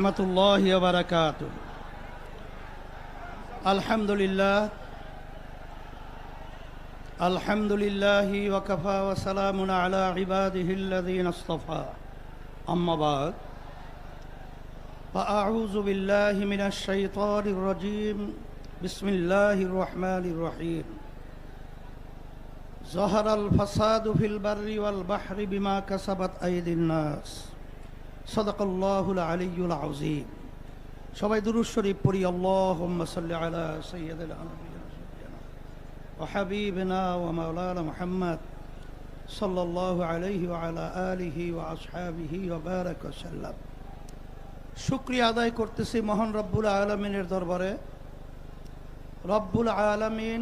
রহমতুল্লাহি ওয়া বারাকাতুহু। আলহামদুলিল্লাহি ওয়া কাফা ওয়া সালামুন আলা ইবাদিহিল্লাযীনা ইসতাফা। আম্মা বা'দ, ফাআউযু বিল্লাহি মিনাশ শাইতানির রাজীম। বিসমিল্লাহির রহমানির রহিম। যাহারাল ফাসাদু ফিল বাররি ওয়াল বাহরি বিমা কাসাবাত আইদিন নাস। সাদাকাল্লাহুল আলিয়্যুল আযীম। সবাই দুরূদ শরীফ পড়ি। আল্লাহুম্মা সাল্লি আলা সাইয়্যিদিনা ওয়া হাবিবিনা ওয়া মাওলানা মুহাম্মদ সাল্লাল্লাহু আলাইহি ওয়া আলা আলিহি ওয়া আসহাবিহি ওয়া বারাকা ওয়া সাল্লাম। শুকরিয়া আদায় করতেছি মহান রব্বুল আলামিনের দরবারে। রব্বুল আলামিন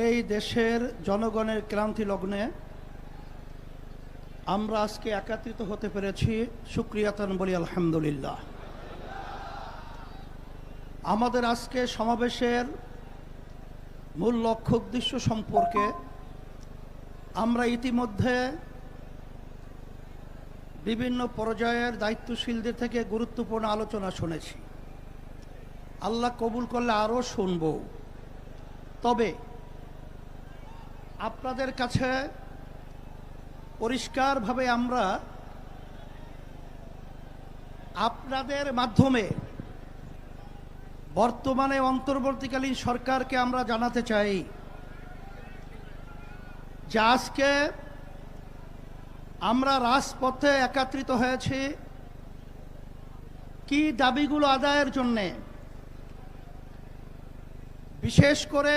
এই দেশের জনগণের ক্লান্তি লগ্নে আমরা আজকে একত্রিত হতে পেরেছি, শুকরিয়াতান বলি আলহামদুলিল্লাহ। আমাদের আজকে সমাবেশের মূল লক্ষ্য উদ্দেশ্য সম্পর্কে আমরা ইতিমধ্যে বিভিন্ন পর্যায়ের দায়িত্বশীলদের থেকে গুরুত্বপূর্ণ আলোচনা শুনেছি। আল্লাহ কবুল করলে আরও শুনব। তবে আপনাদের কাছে পরিষ্কারভাবে আমরা আপনাদের মাধ্যমে বর্তমানে অন্তর্বর্তীকালীন সরকারকে আমরা জানাতে চাই যে আজকে আমরা রাজপথে একত্রিত হয়েছি কি দাবিগুলো আদায়ের জন্যে। বিশেষ করে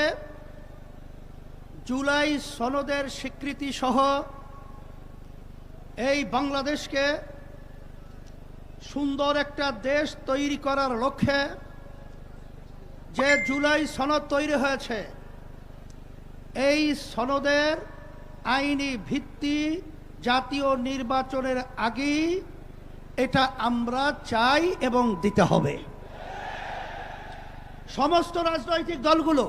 জুলাই সনদের স্বীকৃতি সহ এই বাংলাদেশকে সুন্দর একটা দেশ তৈরি করার লক্ষ্যে যে জুলাই সনদ তৈরি হয়েছে, এই সনদের আইনি ভিত্তি জাতীয় নির্বাচনের আগেই এটা আমরা চাই এবং দিতে হবে। সমস্ত রাজনৈতিক দলগুলো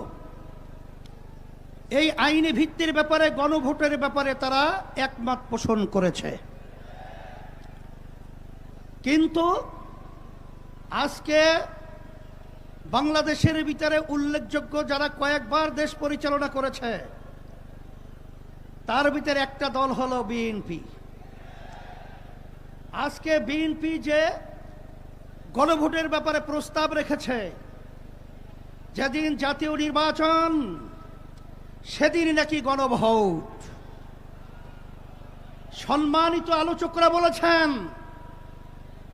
এই আইনি ভিত্তির ব্যাপারে, গণভোটের ব্যাপারে তারা একমত পোষণ করেছে। কিন্তু আজকে বাংলাদেশের ভিতরে উল্লেখযোগ্য যারা কয়েকবার দেশ পরিচালনা করেছে তার ভিতরে একটা দল হলো বিএনপি। আজকে বিএনপি যে গণভোটের ব্যাপারে প্রস্তাব রেখেছে, যেদিন জাতীয় নির্বাচন সেদিন নাকি গণভোট। সম্মানিত আলোচকরা বলেছেন